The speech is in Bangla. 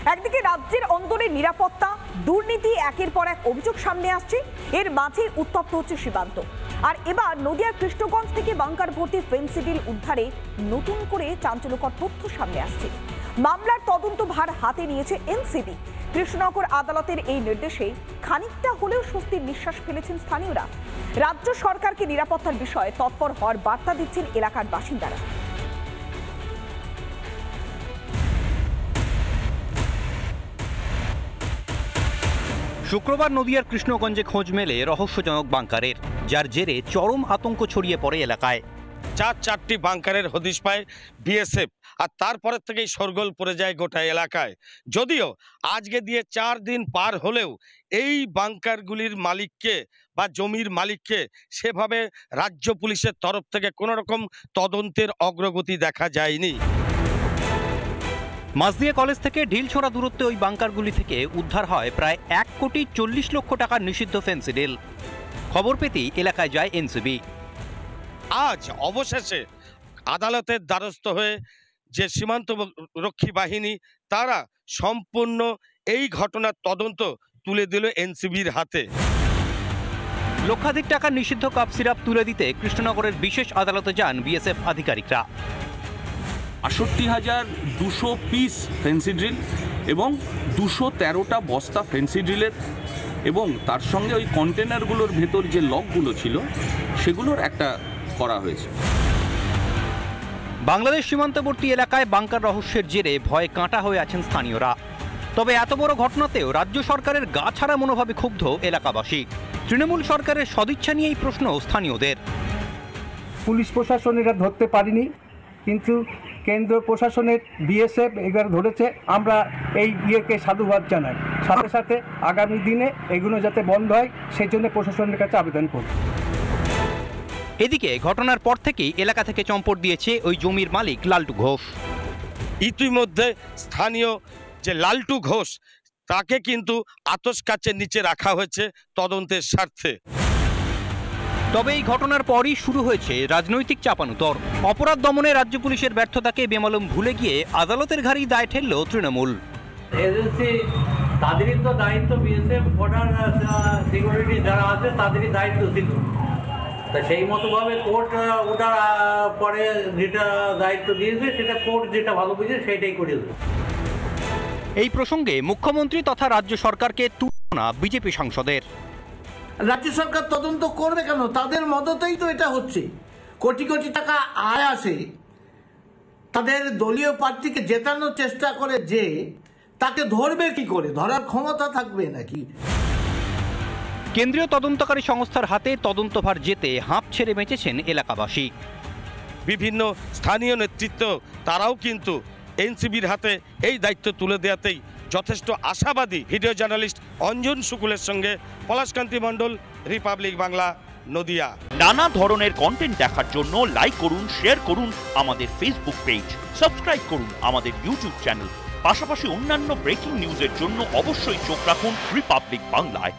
একদিকে রাজ্যের অন্দরে নিরাপত্তা, দুর্নীতি একের পর এক অভিযোগ সামনে আসছে, এর মাঝে উত্তপ্ত হচ্ছে সীমান্ত। আর এবার নদিয়ার কৃষ্ণগঞ্জ থেকে বাংকার ভর্তি ফেন্সিডিল উদ্ধারে নতুন করে চাঞ্চল্যকর তথ্য সামনে আসছে। মামলার তদন্ত ভার হাতে নিয়েছে এনসিবি। কৃষ্ণনগর আদালতের এই নির্দেশে খানিকটা হলেও স্বস্তির নিঃশ্বাস ফেলেছেন স্থানীয়রা। রাজ্য সরকারকে নিরাপত্তার বিষয়ে তৎপর হওয়ার বার্তা দিচ্ছেন এলাকার বাসিন্দারা। শুক্রবার নদিয়ার কৃষ্ণগঞ্জে খোঁজ মেলে রহস্যজনক বাংকারের, যার জেরে চরম আতঙ্ক ছড়িয়ে পড়ে এলাকায়। চারটি বাংকারের হদিশ পায় বিএসএফ, আর তারপরের থেকেই শোরগোল পড়ে যায় গোটা এলাকায়। যদিও আজকে দিয়ে 4 দিন পার হলেও এই বাংকারগুলির মালিককে বা জমির মালিককে সেভাবে রাজ্য পুলিশের তরফ থেকে কোনো রকম তদন্তের অগ্রগতি দেখা যায়নি। মাঝদিয়া কলেজ থেকে ঢিলছোড়া দূরত্বে ওই বাংকারগুলি থেকে উদ্ধার হয় প্রায় 1,40,00,000 টাকার নিষিদ্ধ ফেন্সিডিল। খবর পেতেই এলাকায় যায় এনসিবি। আজ অবশেষে আদালতের দ্বারস্থ হয়ে যে সীমান্ত রক্ষী বাহিনী, তারা সম্পূর্ণ এই ঘটনার তদন্ত তুলে দিল এনসিবির হাতে। লক্ষাধিক টাকার নিষিদ্ধ কাপ সিরাপ তুলে দিতে কৃষ্ণনগরের বিশেষ আদালতে যান বিএসএফ আধিকারিকরা। ৬৮,২০০ পিস ফেন্সিডিল এবং ২১৩টা বস্তা ফেন্সিডিলের, এবং তার সঙ্গে ওই কন্টেনারগুলোর ভেতর যে লকগুলো ছিল সেগুলোর একটা করা হয়েছে। বাংলাদেশ সীমান্তবর্তী এলাকায় বাংকার রহস্যের জেরে ভয়ে কাঁটা হয়ে আছেন স্থানীয়রা। তবে এত বড় ঘটনাতেও রাজ্য সরকারের গা ছাড়া মনোভাবে ক্ষুব্ধ এলাকাবাসী। তৃণমূল সরকারের সদিচ্ছা নিয়েই প্রশ্ন স্থানীয়দের। পুলিশ প্রশাসন এটা ধরতে পারিনি, কিন্তু কেন্দ্র প্রশাসনের বিএসএফ এবার ধরেছে। আমরা এই ইয়েকে সাধুবাদ জানাই। সাথে সাথে আগামী দিনে এগুলো যাতে বন্ধ হয় সেই জন্য প্রশাসনের কাছে আবেদন করব। এদিকে ঘটনার পর থেকেই এলাকা থেকে চম্পট দিয়েছে ওই জমির মালিক লালটু ঘোষ। ইতিমধ্যে স্থানীয় যে লালটু ঘোষ, তাকে কিন্তু আতশ কাচের নিচে রাখা হয়েছে তদন্তের স্বার্থে। তবে এই ঘটনার পরই শুরু হয়েছে রাজনৈতিক চাপানুতর। অপরাধ দমনে রাজ্য পুলিশের ব্যর্থতাকে বেমালুম ভুলে গিয়ে আদালতের ঘাড়েই দায় ঠেলল তৃণমূল। এজেন্সি তাদেরই তো দায়িত্ব, বিএসএফ বর্ডার সিকিউরিটি যারা আছে তাদেরই দায়িত্ব ছিল। তা সেই মতোভাবে কোর্ট ওটার পরে যেটা দায়িত্ব দিয়েছে সেটা কোর্ট যেটা ভালো বুঝে সেটাই করেছে। এই প্রসঙ্গে মুখ্যমন্ত্রী তথা রাজ্য সরকারকে তুলনা বিজেপি সাংসদের। রাজ্য সরকার তদন্ত করবে কেন? তাদের মদতেই তো এটা হচ্ছে। কোটি কোটি টাকা আয় আসে, তাদের দলীয় প্রার্থীকে জেতানোর চেষ্টা করে, যে তাকে ধরবে কি করে? ধরার ক্ষমতা থাকবে নাকি? কেন্দ্রীয় তদন্তকারী সংস্থার হাতে তদন্তভার যেতে হাঁপ ছেড়ে বেঁচেছেন এলাকাবাসী। বিভিন্ন স্থানীয় নেতৃত্ব তারাও কিন্তু এনসিবির হাতে এই দায়িত্ব তুলে দেওয়াতেই যথেষ্ট আশাবাদী। ভিডিও জার্নালিস্ট অঞ্জন শুকুলের সঙ্গে পলাশকান্তি মণ্ডল, রিপাবলিক বাংলা, নদিয়া। নানা ধরনের কন্টেন্ট দেখার জন্য লাইক করুন, শেয়ার করুন আমাদের ফেসবুক পেজ, সাবস্ক্রাইব করুন আমাদের ইউটিউব চ্যানেল। পাশাপাশি অন্যান্য ব্রেকিং নিউজের জন্য অবশ্যই চোখ রাখুন রিপাবলিক বাংলায়।